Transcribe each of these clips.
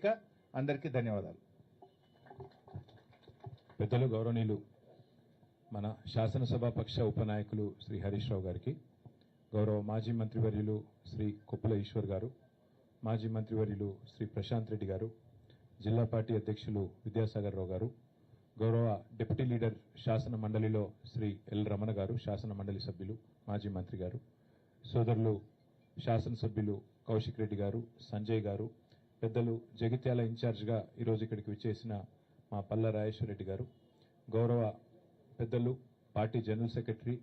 వేదిక. అందరికీ ధన్యవాదాలు. పెద్దలు గౌరవనీయులు మన శాసనసభ పక్ష ఉపనాయకులు శ్రీ హరీష్ రావు గారికి, గౌరవ మాజీ మంత్రివర్యులు శ్రీ కొప్పుల ఈశ్వర్ గారు, మాజీ మంత్రివర్యులు శ్రీ ప్రశాంత్ రెడ్డి గారు, జిల్లా పార్టీ అధ్యక్షులు విద్యాసాగర్ రావు గారు, గౌరవ డిప్యూటీ లీడర్ శాసన మండలిలో శ్రీ ఎల్ రమణ గారు, శాసన మండలి సభ్యులు, మాజీ మంత్రి గారు, సోదరులు శాసనసభ్యులు కౌశిక్ రెడ్డి గారు, సంజయ్ గారు, పెద్దలు జగిత్యాల ఇన్ఛార్జిగా ఈరోజు ఇక్కడికి విచ్చేసిన మా పల్ల రాజేశ్వర రెడ్డి గారు, గౌరవ పెద్దలు పార్టీ జనరల్ సెక్రటరీ,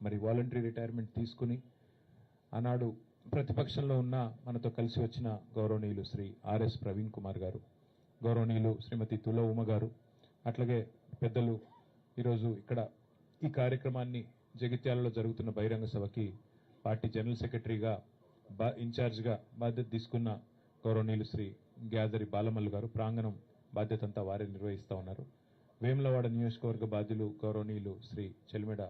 మరి వాలంటరీ రిటైర్మెంట్ తీసుకుని ఆనాడు ప్రతిపక్షంలో ఉన్న మనతో కలిసి వచ్చిన గౌరవనీయులు శ్రీ ఆర్ఎస్ ప్రవీణ్ కుమార్ గారు, గౌరవనీయులు శ్రీమతి తుల ఉమ గారు, అట్లాగే పెద్దలు ఈరోజు ఇక్కడ ఈ కార్యక్రమాన్ని జగిత్యాలలో జరుగుతున్న బహిరంగ సభకి పార్టీ జనరల్ సెక్రటరీగా ఇన్ఛార్జిగా బాధ్యత తీసుకున్న గౌరవనీయులు శ్రీ గ్యాదరి బాలమల్లు గారు, ప్రాంగణం బాధ్యత అంతా వారే నిర్వహిస్తా ఉన్నారు. వేములవాడ నియోజకవర్గ బాధ్యులు గౌరవనీయులు శ్రీ చెలిమెడ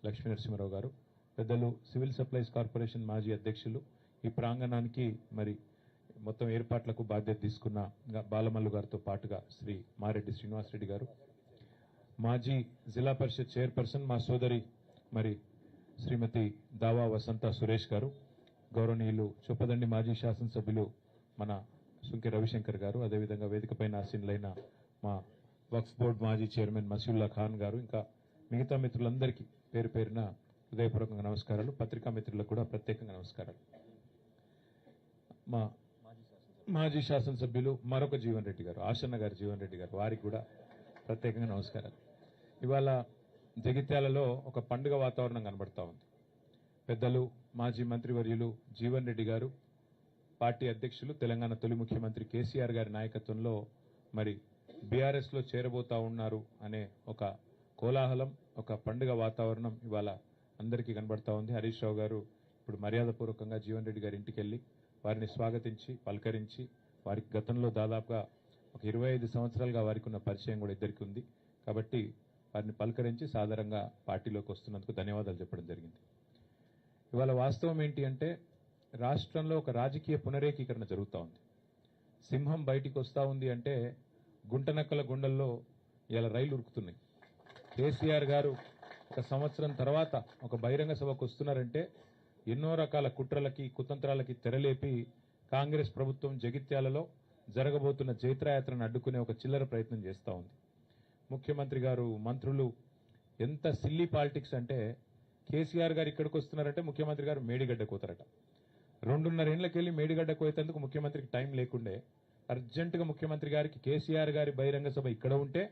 లక్ష్మీనరసింహారావు గారు, పెద్దలు సివిల్ సప్లైస్ కార్పొరేషన్ మాజీ అధ్యక్షులు, ఈ ప్రాంగణానికి మరి మొత్తం ఏర్పాట్లకు బాధ్యత తీసుకున్న బాలమల్లు గారితో పాటుగా శ్రీ మారెడ్డి శ్రీనివాసరెడ్డి గారు, మాజీ జిల్లా పరిషత్ చైర్పర్సన్ మా సోదరి మరి శ్రీమతి దావా వసంత సురేష్ గారు, గౌరవనీయులు చొప్పదండి మాజీ శాసనసభ్యులు మన సుంకె రవిశంకర్ గారు, అదేవిధంగా వేదికపైన ఆసీనులైన మా వక్ఫ్ బోర్డు మాజీ చైర్మన్ మసీవుల్లా ఖాన్ గారు, ఇంకా మిగతా మిత్రులందరికీ పేరు పేరున హృదయపూర్వకంగా నమస్కారాలు. పత్రికా మిత్రులకు కూడా ప్రత్యేకంగా నమస్కారాలు. మా మాజీ శాసనసభ్యులు మరొక జీవన్ రెడ్డి గారు, ఆశన్న గారు జీవన్ రెడ్డి గారు, వారికి కూడా ప్రత్యేకంగా నమస్కారాలు. ఇవాళ జగిత్యాలలో ఒక పండుగ వాతావరణం కనబడతా ఉంది. పెద్దలు మాజీ మంత్రివర్యులు జీవన్ రెడ్డి గారు, పార్టీ అధ్యక్షులు తెలంగాణ తొలి ముఖ్యమంత్రి కేసీఆర్ గారి నాయకత్వంలో మరి బీఆర్ఎస్ లో చేరబోతా ఉన్నారు అనే ఒక కోలాహలం, ఒక పండుగ వాతావరణం ఇవాళ అందరికీ కనబడతా ఉంది. హరీష్ రావు గారు ఇప్పుడు మర్యాదపూర్వకంగా జీవన్ రెడ్డి గారి ఇంటికి వెళ్లి వారిని స్వాగతించి పలకరించి, వారికి గతంలో దాదాపుగా ఒక 25 సంవత్సరాలుగా వారికి ఉన్న పరిచయం కూడా ఇద్దరికి ఉంది కాబట్టి వారిని పలకరించి సాధారణంగా పార్టీలోకి వస్తున్నందుకు ధన్యవాదాలు చెప్పడం జరిగింది. ఇవాళ వాస్తవం ఏంటి అంటే రాష్ట్రంలో ఒక రాజకీయ పునరేకీకరణ జరుగుతూ ఉంది. సింహం బయటికి వస్తూ ఉంది అంటే గుంటనక్కల గుండెల్లో ఇలా రైలు ఉరుకుతున్నాయి. కేసీఆర్ గారు ఒక సంవత్సరం తర్వాత ఒక బహిరంగ సభకు వస్తున్నారంటే ఎన్నో రకాల కుట్రలకి కుతంత్రాలకి తెరలేపి కాంగ్రెస్ ప్రభుత్వం జగిత్యాలలో జరగబోతున్న జైత్రయాత్రను అడ్డుకునే ఒక చిల్లర ప్రయత్నం చేస్తూ ఉంది. ముఖ్యమంత్రి గారు, మంత్రులు ఎంత సిల్లీ పాలిటిక్స్ అంటే కేసీఆర్ గారు ఇక్కడికి వస్తున్నారంటే ముఖ్యమంత్రి గారు మేడిగడ్డ కోతారట. 2.5 ఏళ్లకెళ్లి మేడిగడ్డ కోయేందుకు ముఖ్యమంత్రికి టైం లేకుండే అర్జెంటుగా ముఖ్యమంత్రి గారికి కేసీఆర్ గారి బహిరంగ సభ ఇక్కడ ఉంటే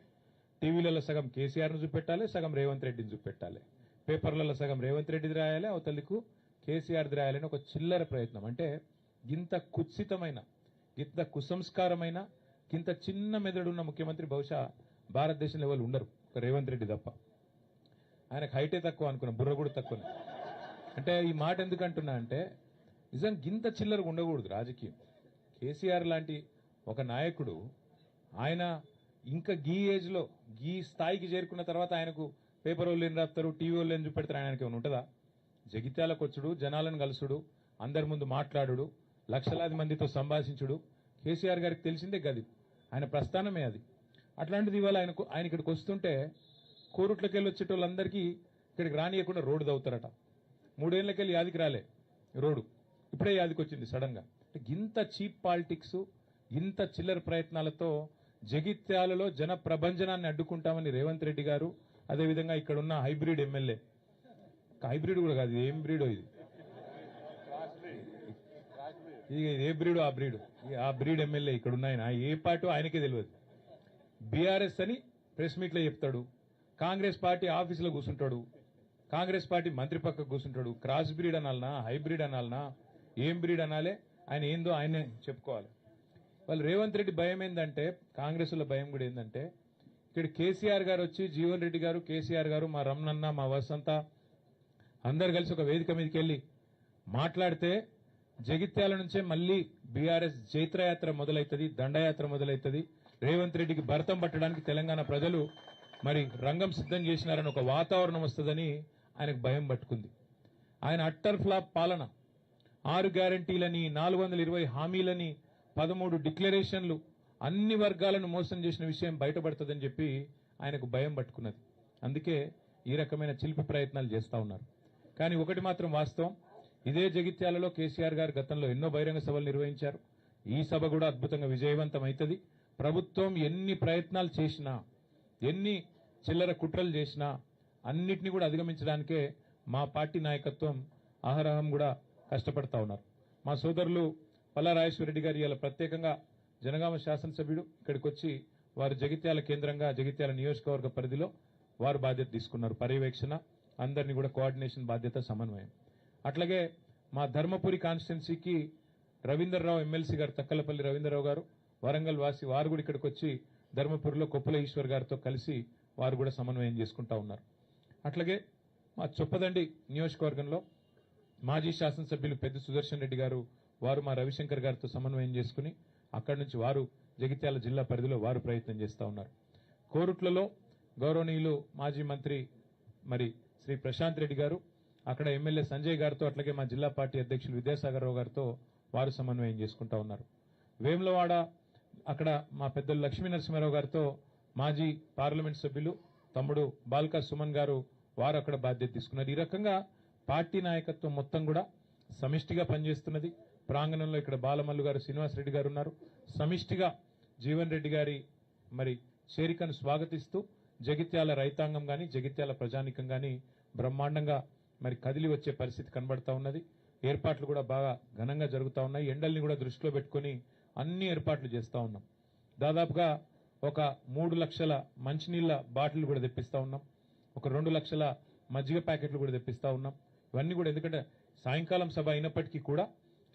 టీవీలలో సగం కేసీఆర్ ను చూపెట్టాలి, సగం రేవంత్ రెడ్డిని చూపెట్టాలి, పేపర్లలో సగం రేవంత్ రెడ్డిది రాయాలి, అవతలికు కేసీఆర్ది రాయాలని ఒక చిల్లర ప్రయత్నం. అంటే గింత కుత్సితమైన, గింత కుసంస్కారమైన, గింత చిన్న మెదడున్న ముఖ్యమంత్రి బహుశా భారతదేశంలో ఎవరు ఉండరు, ఒక రేవంత్ రెడ్డి తప్ప. ఆయనకు హైటే తక్కువ అనుకున్నా, బుర్ర కూడా తక్కువ. అంటే ఈ మాట ఎందుకు అంటున్నా అంటే నిజం గింత చిల్లరగా ఉండకూడదు రాజకీయం. కేసీఆర్ లాంటి ఒక నాయకుడు ఆయన ఇంకా గీ ఏజ్ లో గీ స్థాయికి చేరుకున్న తర్వాత ఆయనకు పేపర్ వాళ్ళు ఏం రాస్తారు, టీవీ వాళ్ళు ఏం చూపెడతారు, ఆయనకి ఏమైనా ఉంటుందా? జగిత్యాలకు వచ్చుడు, జనాలను కలుసుడు, అందరి ముందు మాట్లాడుడు, లక్షలాది మందితో సంభాషించుడు కేసీఆర్ గారికి తెలిసిందే గది, ఆయన ప్రస్థానమే అది. అట్లాంటిది ఇవాళ ఆయన ఇక్కడికి వస్తుంటే కోరుట్లకెళ్ళి వచ్చేటోళ్ళందరికీ ఇక్కడికి రానియకుండా రోడ్డు దవ్వుతారట. 3 ఏళ్లకెళ్ళి యాదికి రాలే రోడ్డు, ఇప్పుడే యాదికి వచ్చింది సడన్ గా. ఇంత చీప్ పాలిటిక్స్, ఇంత చిల్లర ప్రయత్నాలతో జగిత్యాలలో జన ప్రభంజనాన్ని అడ్డుకుంటామని రేవంత్ రెడ్డి గారు, అదేవిధంగా ఇక్కడ ఉన్న హైబ్రిడ్ ఎమ్మెల్యే, హైబ్రిడ్ కూడా కాదు, ఏం బ్రీడో ఇది, ఏ బ్రీడో ఆ బ్రీడ్ ఎమ్మెల్యే ఇక్కడ ఉన్నాయన ఏ పార్టీ ఆయనకే తెలియదు. బీఆర్ఎస్ అని ప్రెస్ మీట్ లో చెప్తాడు, కాంగ్రెస్ పార్టీ ఆఫీసులో కూర్చుంటాడు, కాంగ్రెస్ పార్టీ మంత్రి పక్కకు కూర్చుంటాడు. క్రాస్ బ్రీడ్ అనాలనా, హైబ్రిడ్ అనాలనా, ఏం బ్రీడ్ అనాలే, ఆయన ఏందో ఆయనే చెప్పుకోవాలి. వాళ్ళు రేవంత్ రెడ్డి భయం ఏంటంటే, కాంగ్రెస్ లో భయం కూడా ఏంటంటే, ఇక్కడ కేసీఆర్ గారు వచ్చి జీవన్ రెడ్డి గారు, కేసీఆర్ గారు, మా రమణన్న, మా వసంత అందరు కలిసి ఒక వేదిక మీదకి వెళ్లి మాట్లాడితే జగిత్యాల నుంచే మళ్లీ బీఆర్ఎస్ జైత్రయాత్ర మొదలైతుంది, దండయాత్ర మొదలైతుంది, రేవంత్ రెడ్డికి భరతం పట్టడానికి తెలంగాణ ప్రజలు మరి రంగం సిద్ధం చేసినారని ఒక వాతావరణం వస్తుందని ఆయనకు భయం పట్టుకుంది. ఆయన అట్టర్ ఫ్లాప్ పాలన, 6 గ్యారంటీలని, 420 హామీలని, 13 డిక్లరేషన్లు, అన్ని వర్గాలను మోసం చేసిన విషయం బయటపడుతుందని చెప్పి ఆయనకు భయం పట్టుకున్నది. అందుకే ఈ రకమైన చిలిపి ప్రయత్నాలు చేస్తా ఉన్నారు. కానీ ఒకటి మాత్రం వాస్తవం, ఇదే జగిత్యాలలో కేసీఆర్ గారు గతంలో ఎన్నో బహిరంగ సభలు నిర్వహించారు. ఈ సభ కూడా అద్భుతంగా విజయవంతం అవుతుంది. ప్రభుత్వం ఎన్ని ప్రయత్నాలు చేసినా, ఎన్ని చిల్లర కుట్రలు చేసినా అన్నిటినీ కూడా అధిగమించడానికే మా పార్టీ నాయకత్వం అహరహం కూడా కష్టపడతా ఉన్నారు. మా సోదరులు పల్లా రాజేశ్వరరెడ్డి గారు ఇలా ప్రత్యేకంగా జనగామ శాసనసభ్యుడు ఇక్కడికి వచ్చి వారు జగిత్యాల కేంద్రంగా జగిత్యాల నియోజకవర్గ పరిధిలో వారు బాధ్యత తీసుకున్నారు. పర్యవేక్షణ, అందరినీ కూడా కోఆర్డినేషన్ బాధ్యత, సమన్వయం. అట్లాగే మా ధర్మపురి కాన్స్టిట్యున్సీకి రవీందర్రావు ఎమ్మెల్సీ గారు, తక్కలపల్లి రవీందర్రావు గారు వరంగల్ వాసి, వారు కూడా ఇక్కడికి వచ్చి ధర్మపురిలో కొప్పుల ఈశ్వర్ గారితో కలిసి వారు కూడా సమన్వయం చేసుకుంటా ఉన్నారు. అట్లాగే మా చొప్పదండి నియోజకవర్గంలో మాజీ శాసనసభ్యులు పెద్ద సుదర్శన్ రెడ్డి గారు, వారు మా రవిశంకర్ గారితో సమన్వయం చేసుకుని అక్కడి నుంచి వారు జగిత్యాల జిల్లా పరిధిలో వారు ప్రయత్నం చేస్తూ ఉన్నారు. కోరుట్లలో గౌరవనీయులు మాజీ మంత్రి మరి శ్రీ ప్రశాంత్ రెడ్డి గారు, అక్కడ ఎమ్మెల్యే సంజయ్ గారితో, అట్లాగే మా జిల్లా పార్టీ అధ్యక్షులు విద్యాసాగర్ రావు గారితో వారు సమన్వయం చేసుకుంటా ఉన్నారు. వేములవాడ అక్కడ మా పెద్దలు లక్ష్మీ నరసింహారావు గారితో మాజీ పార్లమెంట్ సభ్యులు తమ్ముడు బాల్కా సుమన్ గారు, వారు అక్కడ బాధ్యత తీసుకున్నారు. ఈ రకంగా పార్టీ నాయకత్వం మొత్తం కూడా సమిష్టిగా పనిచేస్తున్నది. ప్రాంగణంలో ఇక్కడ బాలమల్లు గారు, శ్రీనివాసరెడ్డి గారు ఉన్నారు. సమిష్టిగా జీవన్ రెడ్డి గారి మరి చేరికను స్వాగతిస్తూ జగిత్యాల రైతాంగం గాని, జగిత్యాల ప్రజానికం గాని బ్రహ్మాండంగా మరి కదిలి వచ్చే పరిస్థితి కనబడతా ఉన్నది. ఏర్పాట్లు కూడా బాగా ఘనంగా జరుగుతూ ఉన్నాయి. ఎండల్ని కూడా దృష్టిలో పెట్టుకుని అన్ని ఏర్పాట్లు చేస్తూ ఉన్నాం. దాదాపుగా ఒక 3 లక్షల మంచినీళ్ల బాటిల్ కూడా తెప్పిస్తా ఉన్నాం. ఒక 2 లక్షల మజ్జిగ ప్యాకెట్లు కూడా తెప్పిస్తా ఉన్నాం. ఇవన్నీ కూడా ఎందుకంటే సాయంకాలం సభ అయినప్పటికీ కూడా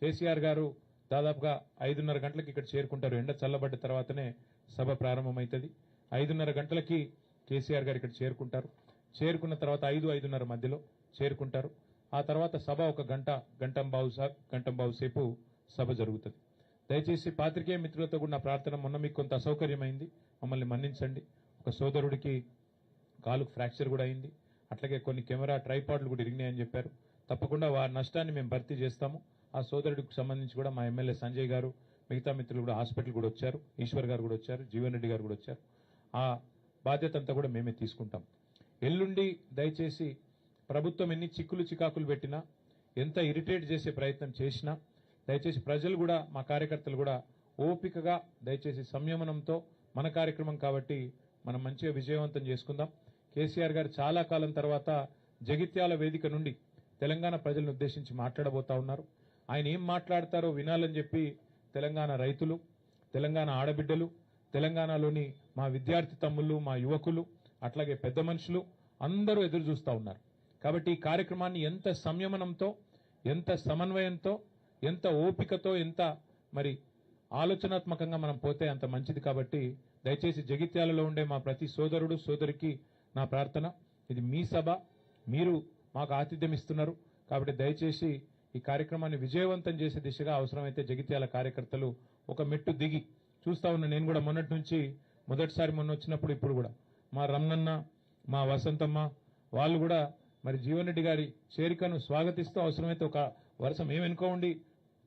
కేసీఆర్ గారు దాదాపుగా 5:30 గంటలకు ఇక్కడ చేరుకుంటారు. ఎండ చల్లబడ్డ తర్వాతనే సభ ప్రారంభమవుతుంది. 5:30 గంటలకి కేసీఆర్ గారు ఇక్కడ చేరుకుంటారు. చేరుకున్న తర్వాత 5-5:30 మధ్యలో చేరుకుంటారు. ఆ తర్వాత సభ ఒక గంటంబావు సేపు సభ జరుగుతుంది. దయచేసి పాత్రికేయ మిత్రులతో కూడా నా ప్రార్థన, మొన్న మీకు కొంత అసౌకర్యమైంది, మమ్మల్ని మన్నించండి. ఒక సోదరుడికి కాలుకు ఫ్రాక్చర్ కూడా అయింది. అట్లాగే కొన్ని కెమెరా ట్రైపాడ్లు కూడా ఇరిగినాయని చెప్పారు. తప్పకుండా వారి నష్టాన్ని మేము భర్తీ చేస్తాము. ఆ సోదరుడికి సంబంధించి కూడా మా ఎమ్మెల్యే సంజయ్ గారు, మిగతా మిత్రులు కూడా హాస్పిటల్ కూడా వచ్చారు. ఈశ్వర్ గారు కూడా వచ్చారు, జీవన్ రెడ్డి గారు కూడా వచ్చారు. ఆ బాధ్యత అంతా కూడా మేమే తీసుకుంటాం. ఎల్లుండి దయచేసి ప్రభుత్వం ఎన్ని చిక్కులు చికాకులు పెట్టినా, ఎంత ఇరిటేట్ చేసే ప్రయత్నం చేసినా దయచేసి ప్రజలు కూడా, మా కార్యకర్తలు కూడా ఓపికగా దయచేసి సంయమనంతో, మన కార్యక్రమం కాబట్టి మనం మంచిగా విజయవంతం చేసుకుందాం. కేసీఆర్ గారు చాలా కాలం తర్వాత జగిత్యాల వేదిక నుండి తెలంగాణ ప్రజలను ఉద్దేశించి మాట్లాడబోతా ఉన్నారు. ఆయన ఏం మాట్లాడతారో వినాలని చెప్పి తెలంగాణ రైతులు, తెలంగాణ ఆడబిడ్డలు, తెలంగాణలోని మా విద్యార్థి తమ్ముళ్ళు, మా యువకులు, అట్లాగే పెద్ద మనుషులు అందరూ ఎదురు చూస్తూ ఉన్నారు. కాబట్టి ఈ కార్యక్రమాన్ని ఎంత సంయమనంతో, ఎంత సమన్వయంతో, ఎంత ఓపికతో, ఎంత మరి ఆలోచనాత్మకంగా మనం పోతే అంత మంచిది. కాబట్టి దయచేసి జగిత్యాలలో ఉండే మా ప్రతి సోదరుడు సోదరికి నా ప్రార్థన, ఇది మీ సభ, మీరు మాకు ఆతిథ్యం ఇస్తున్నారు. కాబట్టి దయచేసి ఈ కార్యక్రమాన్ని విజయవంతం చేసే దిశగా అవసరమైతే జగిత్యాల కార్యకర్తలు ఒక మెట్టు దిగి చూస్తా ఉన్నా. నేను కూడా మొన్నటి నుంచి, మొదటిసారి మొన్న వచ్చినప్పుడు, ఇప్పుడు కూడా మా రమణన్న, మా వసంతమ్మ వాళ్ళు కూడా మరి జీవన్ రెడ్డి గారి చేరికను స్వాగతిస్తూ అవసరమైతే ఒక వరుస మేము వెనుక ఉండి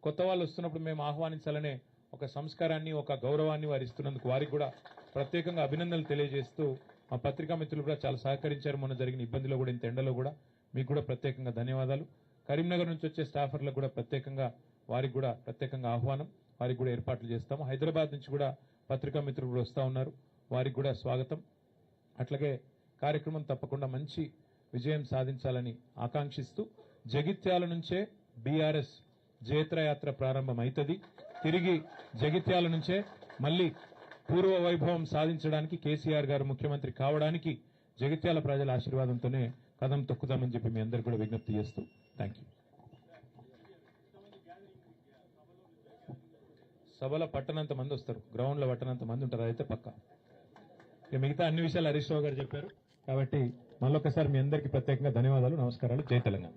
కొత్త వాళ్ళు వస్తున్నప్పుడు మేము ఆహ్వానించాలనే ఒక సంస్కారాన్ని, ఒక గౌరవాన్ని వారు ఇస్తున్నందుకు వారికి కూడా ప్రత్యేకంగా అభినందనలు తెలియజేస్తూ, మా పత్రికా మిత్రులు కూడా చాలా సహకరించారు. మొన్న జరిగిన ఇబ్బందిలో కూడా, ఇంత ఎండలో కూడా మీకు కూడా ప్రత్యేకంగా ధన్యవాదాలు. కరీంనగర్ నుంచి వచ్చే స్టాఫర్లకు కూడా ప్రత్యేకంగా, వారికి కూడా ప్రత్యేకంగా ఆహ్వానం, వారికి కూడా ఏర్పాట్లు చేస్తాము. హైదరాబాద్ నుంచి కూడా పత్రికా మిత్రులు కూడా వస్తూ ఉన్నారు, వారికి కూడా స్వాగతం. అట్లాగే కార్యక్రమం తప్పకుండా మంచి విజయం సాధించాలని ఆకాంక్షిస్తూ, జగిత్యాల నుంచే బీఆర్ఎస్ జైత్రయాత్ర ప్రారంభం అవుతుంది. తిరిగి జగిత్యాల నుంచే మళ్ళీ పూర్వ వైభవం సాధించడానికి, కేసీఆర్ గారు ముఖ్యమంత్రి కావడానికి జగిత్యాల ప్రజల ఆశీర్వాదంతోనే కదం తొక్కుదామని చెప్పి మీ అందరికీ కూడా విజ్ఞప్తి చేస్తూ థ్యాంక్ యూ. సభలో పట్టనంత మంది వస్తారు, గ్రౌండ్లో పట్టనంత మంది ఉంటారు, అదైతే పక్కా. ఇక మిగతా అన్ని విషయాలు హరీష్ రావు గారు చెప్పారు. కాబట్టి మళ్ళొకసారి మీ అందరికీ ప్రత్యేకంగా ధన్యవాదాలు, నమస్కారాలు. జై తెలంగాణ.